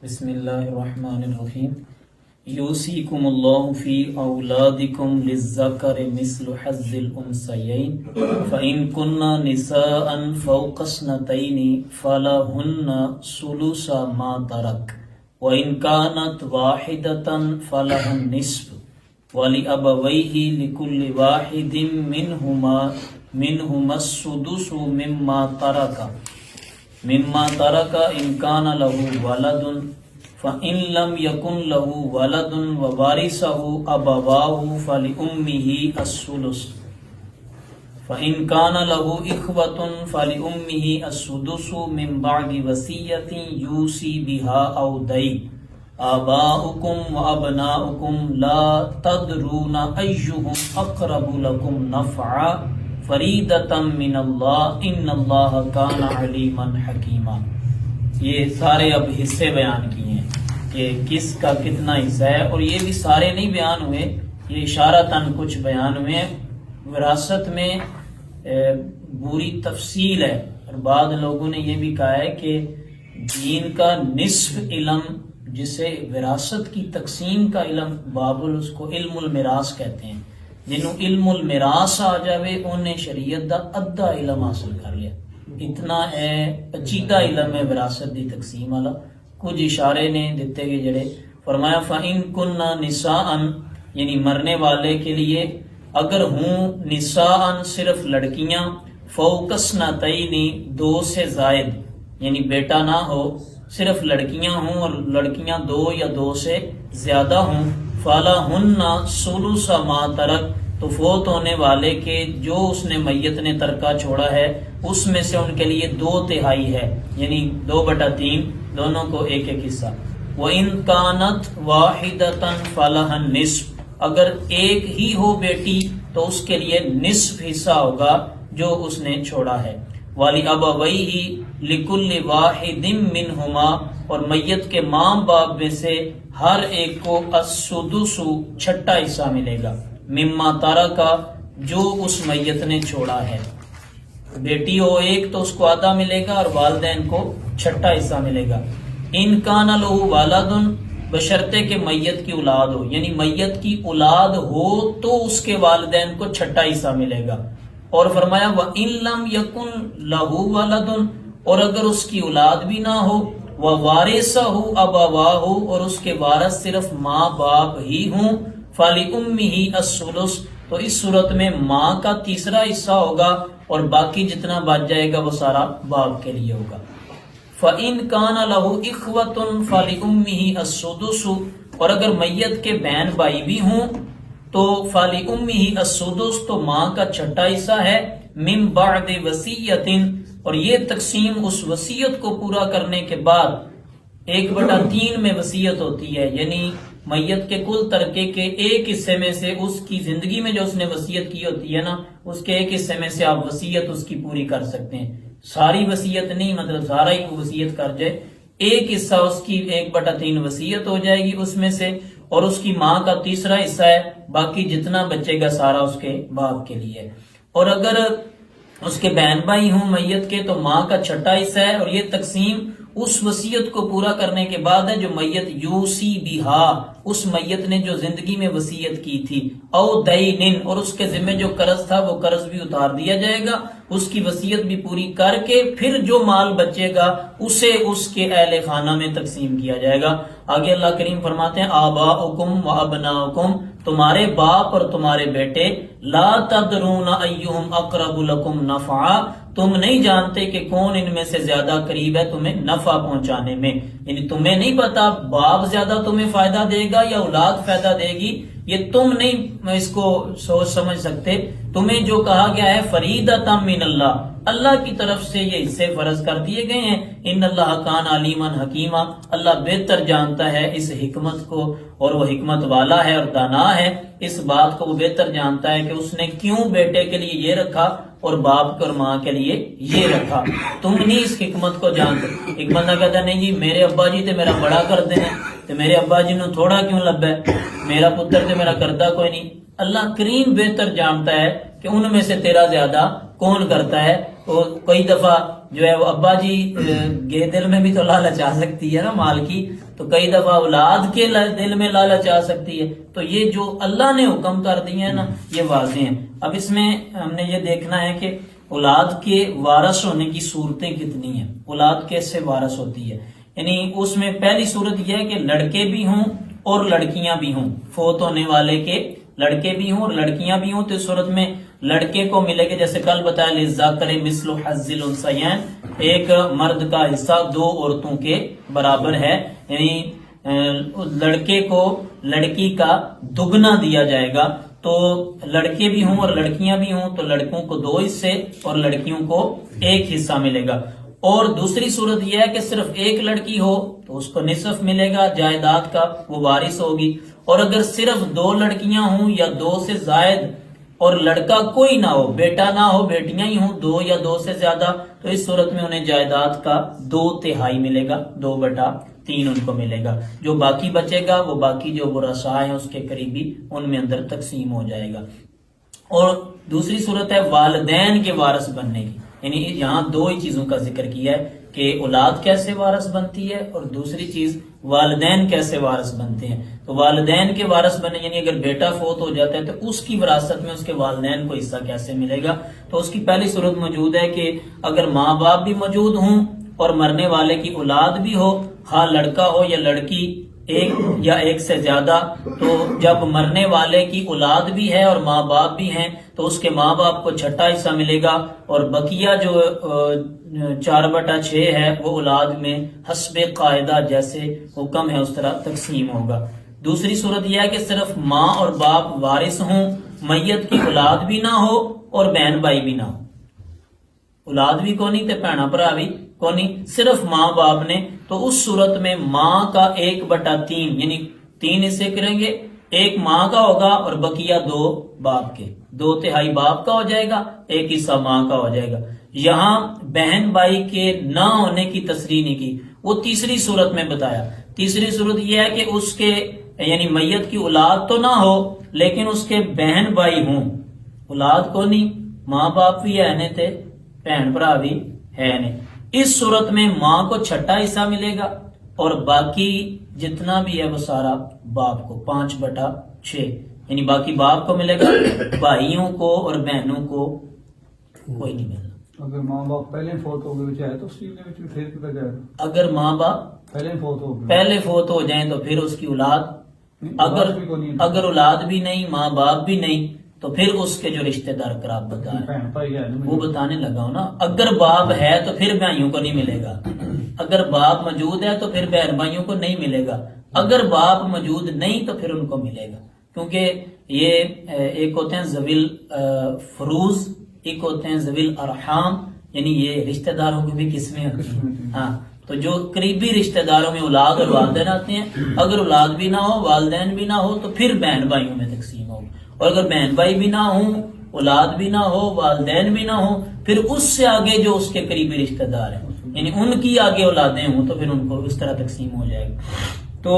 بسم اللہ الرحمن الرحیم یوصیکم اللہ فی اولادکم للذکر مثل حظ الانثیین فإن کن نساء فوق اثنتین فلہن ثلث ما ترک وإن كانت واحدة فلها النصف ولأبويه لكل واحد منهما السدس مما ترك إن كان له ولد فإن لم يكن له ولد ووارثه أبواه فلأمه الثلث فإن كان له إخوة فلأمه السدس من بعد وصية يوصي بها أو دين آباؤكم وأبناؤكم لا تدرون أيهم أقرب لكم نفعا فریدۃ من اللہ ان اللہ کان علیما حکیما۔ یہ سارے اب حصے بیان کیے ہیں کہ کس کا کتنا حصہ ہے، اور یہ بھی سارے نہیں بیان ہوئے، یہ اشارتاً کچھ بیان ہوئے ہیں۔ وراثت میں پوری تفصیل ہے، اور بعض لوگوں نے یہ بھی کہا ہے کہ دین کا نصف علم جسے وراثت کی تقسیم کا علم اس کو علم المیراث کہتے ہیں، جنہوں علم المیراث آ جاوے انہیں شریعت دا ادھا علم حاصل کر لیا، اتنا ہے پیچیدہ علم ہے وراثت دی تقسیم والا۔ کچھ اشارے نے دیتے گئے جڑے فرمایا فَإِن كُنَّ نِسَاءً یعنی مرنے والے کے لیے اگر ہوں نساءً صرف لڑکیاں، فوق اثنتین دو سے زائد یعنی بیٹا نہ ہو، صرف لڑکیاں ہوں اور لڑکیاں دو یا دو سے زیادہ ہوں، فَلَهُنَّ ثُلُثَ مَا تَرَكَ تو فوت ہونے والے کے جو اس نے میت نے ترکہ چھوڑا ہے اس میں سے ان کے لیے 2/3 ہے، یعنی 2/3 دونوں کو ایک ایک حصہ۔ وَإِن كَانَتْ وَاحِدَةً فَلَهَا النِّصْفُ اگر ایک ہی ہو بیٹی تو اس کے لیے نصف حصہ ہوگا جو اس نے چھوڑا ہے۔ وَلِأَبَوَيْهِ لِكُلِّ وَاحِدٍ مِّنْهُمَا اور میت کے ماں باپ میں سے ہر ایک کو السدس چھٹا حصہ ملے گا، مما ترکا جو اس میت نے چھوڑا ہے۔ بیٹی ہو ایک تو اس کو آدھا ملے گا اور والدین کو چھٹا حصہ ملے گا۔ ان کان لہ ولد بشرطے کہ میت کی اولاد ہو، یعنی میت کی اولاد ہو تو اس کے والدین کو چھٹا حصہ ملے گا۔ اور فرمایا وَإِن لَمْ يَكُنْ لَهُ وَلَدٌ اور اگر اس کی اولاد بھی نہ ہو، وَوَارِثَهُ أَبَوَاهُ اور اس کے وارث صرف ماں باپ ہی ہوں، فَلِأُمِّهِ الثُّلُثُ تو اس صورت میں ماں کا تیسرا حصہ ہوگا اور باقی جتنا بچ جائے گا وہ سارا باپ کے لیے ہوگا۔ فَإِن كَانَ لَهُ إِخْوَةٌ فَلِأُمِّهِ السُّدُسُ اور اگر میت کے بہن بھائی بھی ہوں تو فَلِأُمِّهِ السُّدُسُ تو ماں کا چھٹا حصہ ہے، مِن بَعْدِ وَصِيَّةٍ اور یہ تقسیم اس وصیت کو پورا کرنے کے بعد 1/3 میں وصیت ہوتی ہے، یعنی میت کے کل ترکے کے ایک حصے میں سے اس کی زندگی میں جو اس نے وصیت کی ہوتی ہے نا، اس کے ایک حصے میں سے آپ وصیت اس کی پوری کر سکتے ہیں۔ ساری وصیت نہیں، مطلب سارا ہی وصیت کر جائے، ایک حصہ اس کی 1/3 وصیت ہو جائے گی اس میں سے، اور اس کی ماں کا تیسرا حصہ ہے، باقی جتنا بچے گا سارا اس کے باپ کے لیے۔ اور اگر اس کے بہن بھائی ہوں میت کے تو ماں کا چھٹا حصہ ہے، اور یہ تقسیم اس وصیت کو پورا کرنے کے بعد ہے جو میت یوسی بہا اس میت نے جو زندگی میں وصیت کی تھی، او دینن اور اس کے ذمہ جو قرض تھا وہ قرض بھی اتار دیا جائے گا، اس کی وصیت بھی پوری کر کے پھر جو مال بچے گا اسے اس کے اہل خانہ میں تقسیم کیا جائے گا۔ آگے اللہ کریم فرماتے ہیں آباؤکم و ابناؤکم تمہارے باپ اور تمہارے بیٹے، لا تدرون ایہم اقرب لکم نفعا تم نہیں جانتے کہ کون ان میں سے زیادہ قریب ہے تمہیں نفع پہنچانے میں، یعنی تمہیں نہیں پتا باپ زیادہ تمہیں فائدہ دے گا یا اولاد فائدہ دے گی، یہ تم نہیں اس کو سوچ سمجھ سکتے۔ تمہیں جو کہا گیا ہے فریدۃ من اللہ، اللہ کی طرف سے یہ حصے فرض کر دیے گئے ہیں۔ ان اللہ کان علیما حکیما اللہ بہتر جانتا ہے اس حکمت کو، اور وہ حکمت والا ہے اور دانا ہے، اس بات کو وہ بہتر جانتا ہے کہ اس نے کیوں بیٹے کے لیے یہ رکھا اور باپ اور ماں کے لیے یہ رکھا۔ تم نہیں اس حکمت کو جانتے۔ ایک بندہ کہتا ہے نہیں جی میرے ابا جی تے میرا بڑا کر دے تے میرے ابا جی نو تھوڑا کیوں لبا ہے، میرا پتر تے میرا کردہ کوئی نہیں۔ اللہ کریم بہتر جانتا ہے کہ ان میں سے تیرا زیادہ کون کرتا ہے؟ وہ کئی دفعہ جو ہے وہ ابا جی کے دل میں بھی تو لالچ آ سکتی ہے نا مال کی، تو کئی دفعہ اولاد کے دل میں لالچ آ سکتی ہے. تو یہ جو اللہ نے حکم کر دیے ہیں نا یہ واضح ہیں. اب اس میں ہم نے یہ دیکھنا ہے کہ اولاد کے وارث ہونے کی صورتیں کتنی ہیں، اولاد کیسے وارث ہوتی ہے. یعنی اس میں پہلی صورت یہ ہے کہ لڑکے بھی ہوں اور لڑکیاں بھی ہوں، فوت ہونے والے کے لڑکے بھی ہوں اور لڑکیاں بھی ہوں. تو اس صورت میں لڑکے کو ملے گا، جیسے کل بتایا للذکر مثل حظ الانثیین، ایک مرد کا حصہ دو عورتوں کے برابر ہے. یعنی لڑکے کو لڑکی کا دگنا دیا جائے گا. تو لڑکے بھی ہوں اور لڑکیاں بھی ہوں تو لڑکوں کو 2 حصے اور لڑکیوں کو 1 حصہ ملے گا. اور دوسری صورت یہ ہے کہ صرف ایک لڑکی ہو تو اس کو نصف ملے گا جائیداد کا، وہ وارث ہوگی. اور اگر صرف 2 لڑکیاں ہوں یا 2 سے زائد اور لڑکا کوئی نہ ہو، بیٹا نہ ہو بیٹیاں ہی ہوں 2 یا 2 سے زیادہ، تو اس صورت میں انہیں جائیداد کا 2/3 ملے گا، 2/3 ان کو ملے گا. جو باقی بچے گا وہ باقی جو ورثاء ہیں اس کے قریبی ان میں اندر تقسیم ہو جائے گا. اور دوسری صورت ہے والدین کے وارث بننے کی. یعنی یہاں 2 ہی چیزوں کا ذکر کیا ہے کہ اولاد کیسے وارث بنتی ہے اور دوسری چیز والدین کیسے وارث بنتے ہیں. تو والدین کے وارث بننے یعنی اگر بیٹا فوت ہو جاتا ہے تو اس کی وراثت میں اس کے والدین کو حصہ کیسے ملے گا. تو اس کی پہلی صورت موجود ہے کہ اگر ماں باپ بھی موجود ہوں اور مرنے والے کی اولاد بھی ہو، ہاں لڑکا ہو یا لڑکی، 1 یا 1 سے زیادہ، تو جب مرنے والے کی اولاد بھی ہے اور ماں باپ بھی ہیں تو اس کے ماں باپ کو 6 حصہ ملے گا. اور بقیہ جو 4/6 ہے وہ اولاد میں حسب قاعدہ جیسے حکم ہے اس طرح تقسیم ہوگا. دوسری صورت یہ ہے کہ صرف ماں اور باپ وارث ہوں، میت کی اولاد بھی نہ ہو اور بہن بھائی بھی نہ ہو. اولاد بھی کونی تے بھینا بھرا بھی کونی، صرف ماں باپ نے. تو اس صورت میں ماں کا 1/3 یعنی 3 حصے کریں گے، 1 ماں کا ہوگا اور بقیہ 2 باپ کے، 2/3 باپ کا ہو جائے گا، 1 حصہ ماں کا ہو جائے گا. یہاں بہن بھائی کے نہ ہونے کی تصریح نہیں کی، وہ تیسری صورت میں بتایا. تیسری صورت یہ ہے کہ اس کے یعنی میت کی اولاد تو نہ ہو لیکن اس کے بہن بھائی ہوں. اولاد کو نہیں، ماں باپ بھی ہے نہیں تھے، بہن بھرا بھی ہے نہیں. اس صورت میں ماں کو 6 حصہ ملے گا اور باقی جتنا بھی ہے وہ سارا باپ کو 5/6 یعنی باقی باپ کو ملے گا، بھائیوں کو اور بہنوں کو کوئی نہیں ملنا. اگر ماں باپ پہلے فوت ہو گئے چاہے تو پھر کتا جائے گا. اگر ماں باپ پہلے فوت ہو جائیں تو پھر اس کی اولاد، اگر اولاد بھی نہیں ماں باپ بھی نہیں تو پھر اس کے جو رشتہ دار قراب بتائیں وہ بتانے لگا ہوں نا. اگر باپ ہے تو پھر بھائیوں کو نہیں ملے گا، اگر باپ موجود ہے تو پھر بہن بھائیوں کو نہیں ملے گا، اگر باپ موجود نہیں تو پھر ان کو ملے گا. کیونکہ یہ ایک ہوتے ہیں ذویل فروز، ایک ہوتے ہیں ذویل ارحام، یعنی یہ رشتہ داروں کی بھی قسمیں ہوتی ہیں. ہاں تو جو قریبی رشتہ داروں میں اولاد اور والدین آتے ہیں، اگر اولاد بھی نہ ہو والدین بھی نہ ہو تو پھر بہن بھائیوں میں تقسیم ہوگی. اور اگر بہن بھائی بھی نہ ہوں، اولاد بھی نہ ہو، والدین بھی نہ ہو، پھر اس سے آگے جو اس کے قریبی رشتہ دار ہیں یعنی ان کی آگے اولادیں ہوں تو پھر ان کو اس طرح تقسیم ہو جائے گی. تو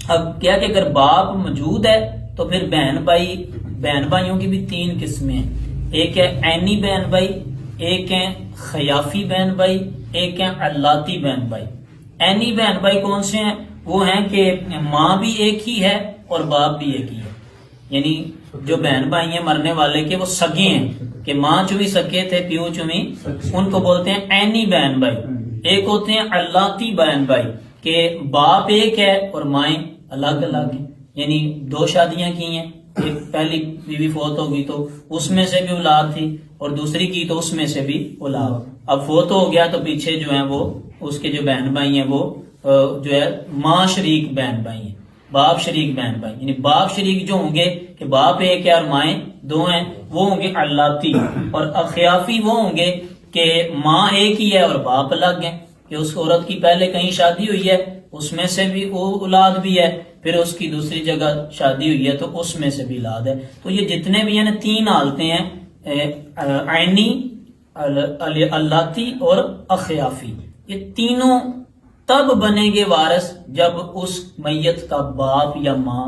اب کیا کہ اگر باپ موجود ہے تو پھر بہن بھائیوں کی بھی 3 قسمیں ہیں. ایک ہے عینی بہن بھائی، ایک ہے خیافی بہن بھائی، ایک ہے علاتی بہن بھائی. عینی بہن بھائی کون سے ہیں؟ وہ ہیں کہ ماں بھی ایک ہی ہے اور باپ بھی ایک ہی ہے. یعنی جو بہن بھائی ہیں مرنے والے کے وہ سگے ہیں کہ ماں چوی سکے تھے پیو چوی، ان کو بولتے ہیں عینی بہن بھائی. ایک ہوتے ہیں علاتی بہن بھائی کہ باپ ایک ہے اور مائیں الگ الگ ہیں، یعنی 2 شادیاں کی ہیں، ایک پہلی بیوی فوت ہوگی تو اس میں سے بھی اولاد تھی اور دوسری کی تو اس میں سے بھی اولاد. اب فوت ہو گیا تو پیچھے جو ہیں وہ اس کے جو بہن بھائی ہیں وہ جو ہے ماں شریک بہن بھائی ہیں، باپ شریک بہن بھائی. یعنی باپ شریک جو ہوں گے کہ باپ ایک ہے اور مائیں 2 ہیں وہ ہوں گے علاتی. اور اخیافی وہ ہوں گے کہ ماں ایک ہی ہے اور باپ الگ ہیں، کہ اس عورت کی پہلے کہیں شادی ہوئی ہے اس میں سے بھی وہ اولاد بھی ہے، پھر اس کی دوسری جگہ شادی ہوئی ہے تو اس میں سے بھی اولاد ہے. تو یہ جتنے بھی ہیں 3 حالتیں ہیں، عینی، علاتی اور اخیافی. یہ تینوں تب بنیں گے وارث جب اس میت کا باپ یا ماں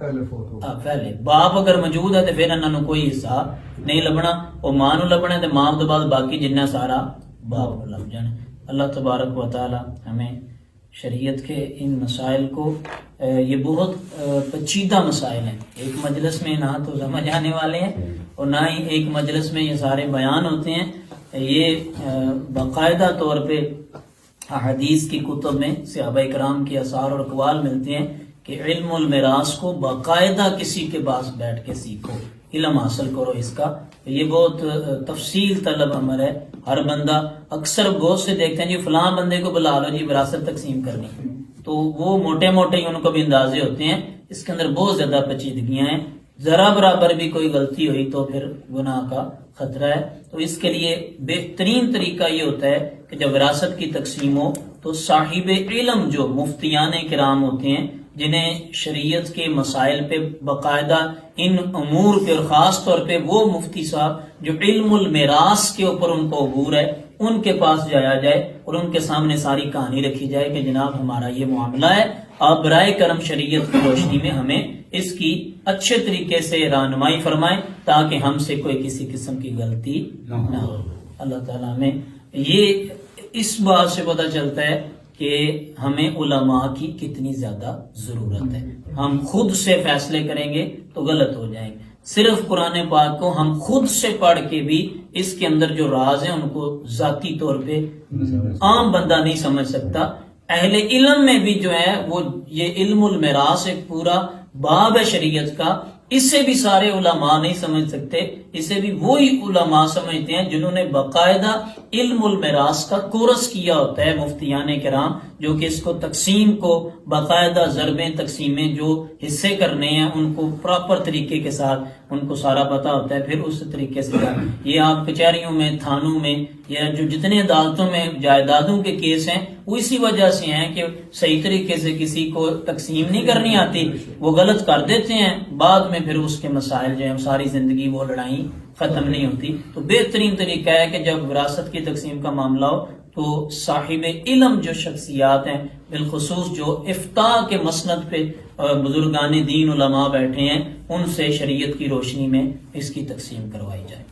پہلے فوت ہو گئے. پہلے باپ اگر موجود ہے تو پھر انہوں نے کوئی حصہ نہیں لبنا، وہ ماں نو لبنا ہے تو ماں تو بعد باقی جنہ سارا باپ کو لب جانا. اللہ تبارک و تعالی ہمیں شریعت کے ان مسائل کو یہ بہت پیچیدہ مسائل ہیں، ایک مجلس میں نہ تو سمجھ آنے والے ہیں اور نہ ہی ایک مجلس میں یہ سارے بیان ہوتے ہیں. یہ باقاعدہ طور پہ حدیث کی کتب میں صحابہ کرام کے آثار اور اقوال ملتے ہیں کہ علم المیراث کو باقاعدہ کسی کے پاس بیٹھ کے سیکھو، علم حاصل کرو اس کا. یہ بہت تفصیل طلب امر ہے. ہر بندہ اکثر بہت سے دیکھتے ہیں جی فلاں بندے کو بلا لو جی وراثت تقسیم کرنی، تو وہ موٹے موٹے ہی ان کو بھی اندازے ہوتے ہیں. اس کے اندر بہت زیادہ پیچیدگیاں ہیں، ذرا برابر بھی کوئی غلطی ہوئی تو پھر گناہ کا خطرہ ہے. تو اس کے لیے بہترین طریقہ یہ ہوتا ہے کہ جب وراثت کی تقسیم ہو تو صاحب علم جو مفتیان کرام ہوتے ہیں، جنہیں شریعت کے مسائل پہ باقاعدہ ان امور پہ اور خاص طور پہ وہ مفتی صاحب جو علم المیراث کے اوپر ان کو عبور ہے، ان کے پاس جایا جائے اور ان کے سامنے ساری کہانی رکھی جائے کہ جناب ہمارا یہ معاملہ ہے، آپ برائے کرم شریعت کی روشنی میں ہمیں اس کی اچھے طریقے سے رہنمائی فرمائیں تاکہ ہم سے کوئی کسی قسم کی غلطی نہ ہو. اللہ تعالیٰ ہمیں یہ اس بات سے پتہ چلتا ہے کہ ہمیں علماء کی کتنی زیادہ ضرورت ہے. ہم خود سے فیصلے کریں گے تو غلط ہو جائیں گے. صرف قرآن پاک کو ہم خود سے پڑھ کے بھی اس کے اندر جو راز ہیں ان کو ذاتی طور پہ عام بندہ نہیں سمجھ سکتا. اہل علم میں بھی جو ہے وہ یہ علم المیراث ایک پورا باب ہے شریعت کا، اسے بھی سارے علماء نہیں سمجھ سکتے. اسے بھی وہی علماء سمجھتے ہیں جنہوں نے باقاعدہ علم المیراث کا کورس کیا ہوتا ہے، مفتیان کرام جو کہ اس کو تقسیم کو باقاعدہ ضربیں تقسیمیں جو حصے کرنے ہیں ان کو پراپر طریقے کے ساتھ ان کو سارا پتا ہوتا ہے. پھر اس طریقے سے یہ آپ کچہریوں میں، تھانوں میں یا جو جتنے عدالتوں میں جائیدادوں کے کیس ہیں وہ اسی وجہ سے ہیں کہ صحیح طریقے سے کسی کو تقسیم نہیں کرنی آتی، وہ غلط کر دیتے ہیں، بعد میں پھر اس کے مسائل جو ہیں ساری زندگی وہ لڑائی ختم نہیں ہوتی. تو بہترین طریقہ ہے کہ جب وراثت کی تقسیم کا معاملہ ہو تو صاحب علم جو شخصیات ہیں، بالخصوص جو افتاء کے مسند پہ بزرگان دین علماء بیٹھے ہیں، ان سے شریعت کی روشنی میں اس کی تقسیم کروائی جائے.